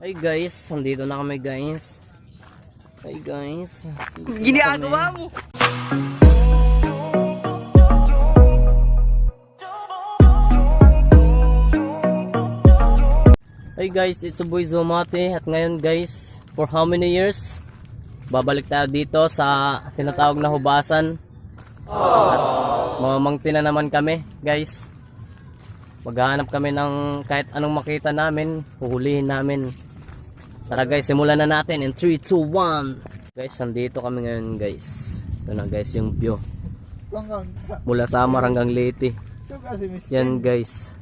Hey guys, nandito na kami guys. Hey guys. Ginagawa mo. Hey guys, it's a boy Zomate. At ngayon guys, for how many years? Babalik tayo dito sa tinatawag na hubasan. At mamangti na naman kami guys. Maghahanap kami ng kahit anong makita namin, huhulihin namin. Tara guys, simulan na natin in 3, 2, 1. Guys, nandito kami ngayon guys. Ito na guys yung view. Mula Samar hanggang Leyte. Yan guys.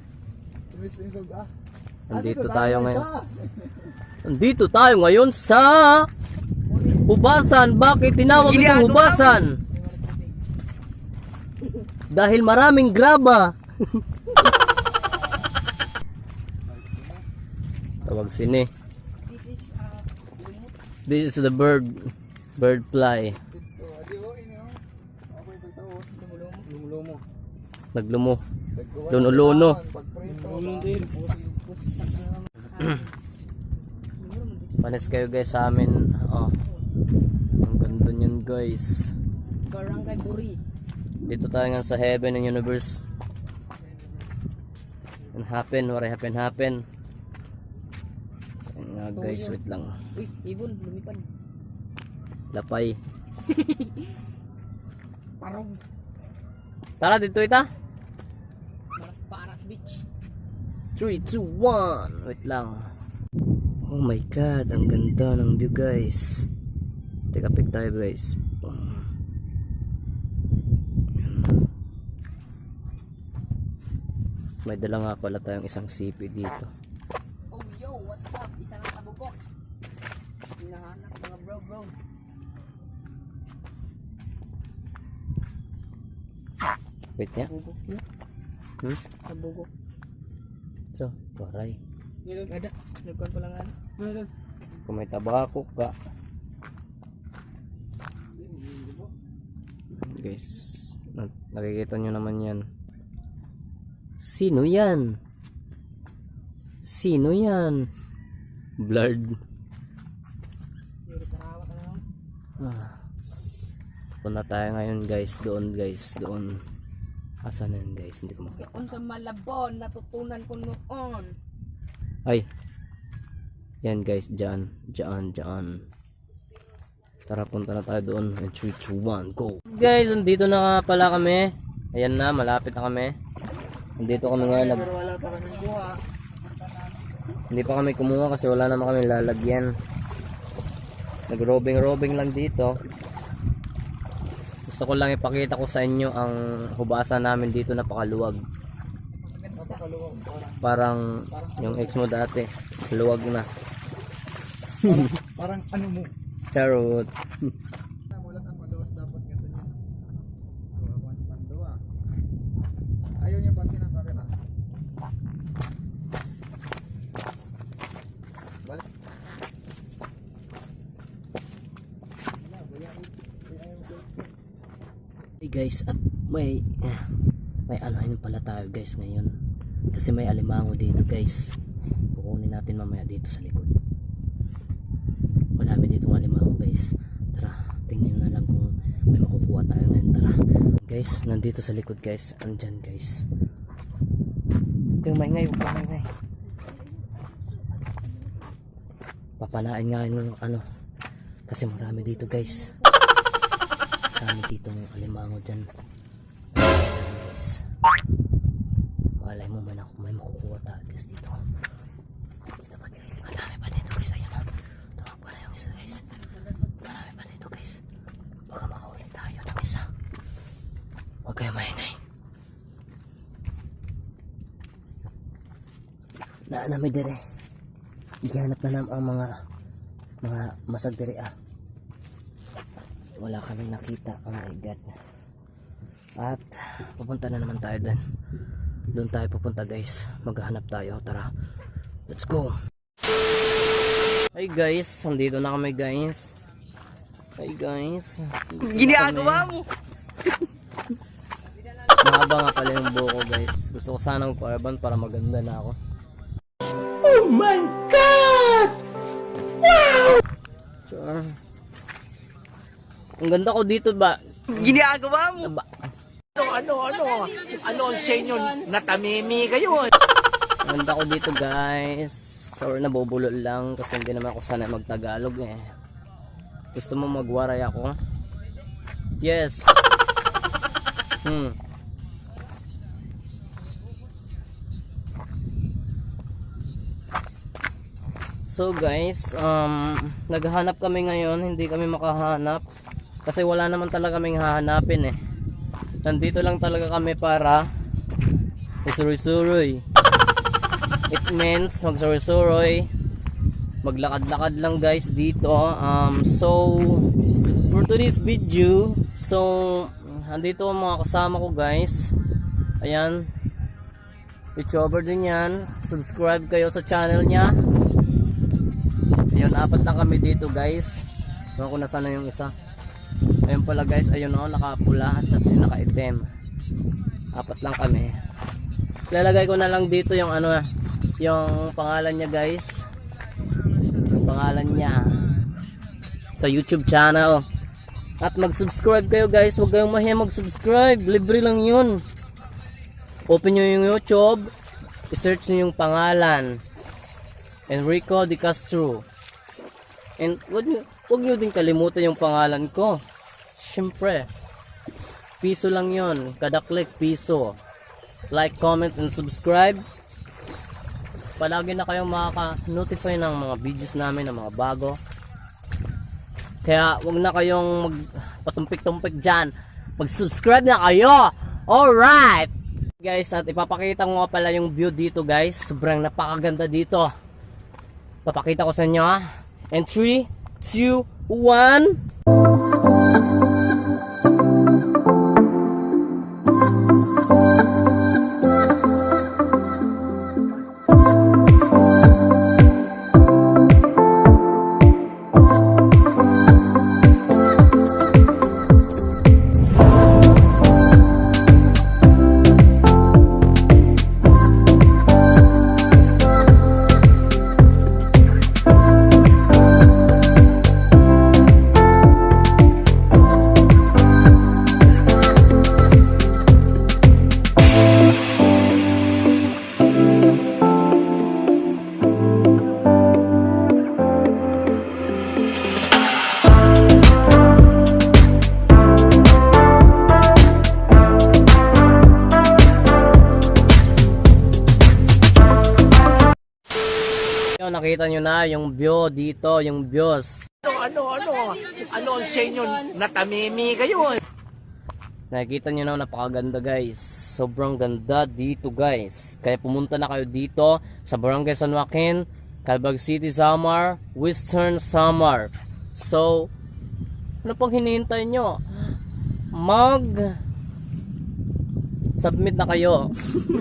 Nandito tayo ngayon. Nandito tayo ngayon sa hubasan. Bakit tinawag itong hubasan? Dahil maraming graba. Tawag sini. This is the bird fly. Naglumo. Luno-luno. Panis kayo guys sa amin. Oh. Ang ganda niyan guys. Barangay Buri. Dito tayo nga sa heaven and universe. And happen, what happen. Nga guys, wait lang. Uy, ibon, lumipad. Lapay. Parong. Tara dito ita. Paras beach. 3, 2, 1. Wait lang. Oh my god, ang ganda ng view guys. Take a pic tayo guys. May dala nga pala tayong isang sipi dito. Oh yo, what's up? Isa ng tabugok. Hinahanap mga bro. Wait niya. Tabugok na. Tabugok. So, waray. Ada. Nagkuhan pa lang ano. Kung may tabako ka. Guys, nakikita nyo naman yan. Sino yan? Sino yan? Blurred. Punta tayo ngayon guys. Doon guys. Doon. Asan na yun guys? Hindi ko makita. Doon sa Malabon, natutunan ko noon. Ay. Yan guys. Diyan. Tara, punta na tayo doon. 3, 2, 1, go. Guys, nandito na pala kami. Ayan na, malapit na kami. Nandito kami ngayon. Pero wala pa kami kuha. Hindi pa kami kumuha kasi wala naman kami lalagyan. Nag-robing lang dito. Gusto ko lang ipakita ko sa inyo ang hubasan namin dito, napakaluwag. Parang yung ex mo dati, luwag na. Parang ano mo. Charot. Wala kang madawas dapat ganito niya. So, awan pandawa. Ayaw niya pati ng camera. Balik. Hey guys, at may anuhin pala tayo guys ngayon. Kasi may alimango dito guys. Kukunin natin mamaya dito sa likod. Madami dito ng alimango guys. Tara, tingnan na lang kung may makukuha tayo ngayon. Tara. Guys, nandito sa likod guys. Andyan guys. Huwag maingay. Papanain nga yun ano. Kasi marami dito guys. Marami dito ng alimango dyan. Guys. Walay mo man ako may makukuha tayo guys dito. Dito pa guys. Marami pa dito guys. Ayun na. Tumakbo na yung isa guys. Marami pa dito guys. Baka makaulit tayo ng isa. Huwag kayo maingay. Naanami dire. Ihanap na naman ang mga masag dire ah. Wala kami nakita. Oh my god. At pupunta na naman tayo doon. Doon tayo pupunta guys. Maghahanap tayo. Tara. Let's go. Hey guys. Nandito na kami guys. Hey guys. Ginagawa mo. Mahaba nga pala yung buko guys. Gusto ko sana magpa-urban para maganda na ako. Oh my God! Ang ganda ko dito ba? Ginagawa mo. Ba? Ano ang sa inyo? Natamimi kayo. Ang ganda ko dito guys. Sorry, nabubulol lang kasi hindi naman ako sanay magtagalog eh. Gusto mo magwaray ako? Yes. So guys, naghahanap kami ngayon, hindi kami makahanap kasi wala naman talaga kaming hahanapin eh. Nandito lang talaga kami para suroy-suroy. It means magsuroy-suroy, maglakad-lakad lang guys dito. So for today's video, andito ang mga kasama ko guys. Ayan, YouTuber din yan. Subscribe kayo sa channel niya. Ayun, 4 lang kami dito guys. Ewan ko nasaan na yung isa. Ayun pala guys, ayun o, nakapula at saka nakaitim. 4 lang kami. Lalagay ko na lang dito yung ano, yung pangalan niya guys. Pangalan niya sa YouTube channel. At mag-subscribe kayo guys, huwag kayong mahiya mag-subscribe. Libre lang yun. Open nyo yung YouTube, i-search nyo yung pangalan, Enrico De Castro. And huwag nyo din kalimutan yung pangalan ko. Siyempre, piso lang yon, kada click piso. Like, comment, and subscribe. Palagi na kayong makaka-notify ng mga videos namin, ng mga bago. Kaya huwag na kayong magpatumpik-tumpik dyan. Mag-subscribe na kayo. Alright guys, at ipapakita ko nga pala yung view dito guys. Sobrang napakaganda dito. Papakita ko sa inyo ha. And 3, 2, 1. Nakita nyo na yung view dito, yung views. Ano ang sa inyo? Natamimi kayo. Nakikita nyo na, napakaganda guys. Sobrang ganda dito guys. Kaya pumunta na kayo dito sa Barangay San Joaquin, Calvag City, Samar, Western Samar. So, ano pang hinihintay nyo? Submit na kayo.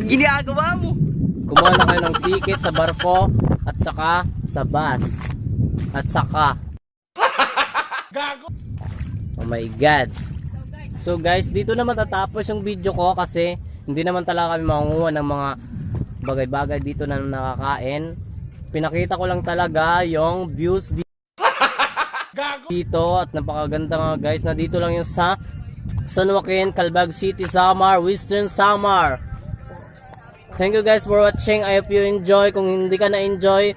Ginagawa mo. Kumuha na kayo ng ticket sa barko at saka sa bus at saka oh my god. So guys, dito na matatapos yung video ko kasi hindi naman talaga kami mangunguha ng mga bagay-bagay dito na nakakain. Pinakita ko lang talaga yung views dito at napakaganda nga guys, na dito lang yung sa San Joaquin, Calvag City, Samar, Western Samar. Thank you guys for watching. I hope you enjoy. Kung hindi ka na-enjoy,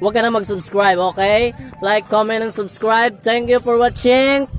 huwag ka na mag-subscribe, okay? Like, comment, and subscribe. Thank you for watching.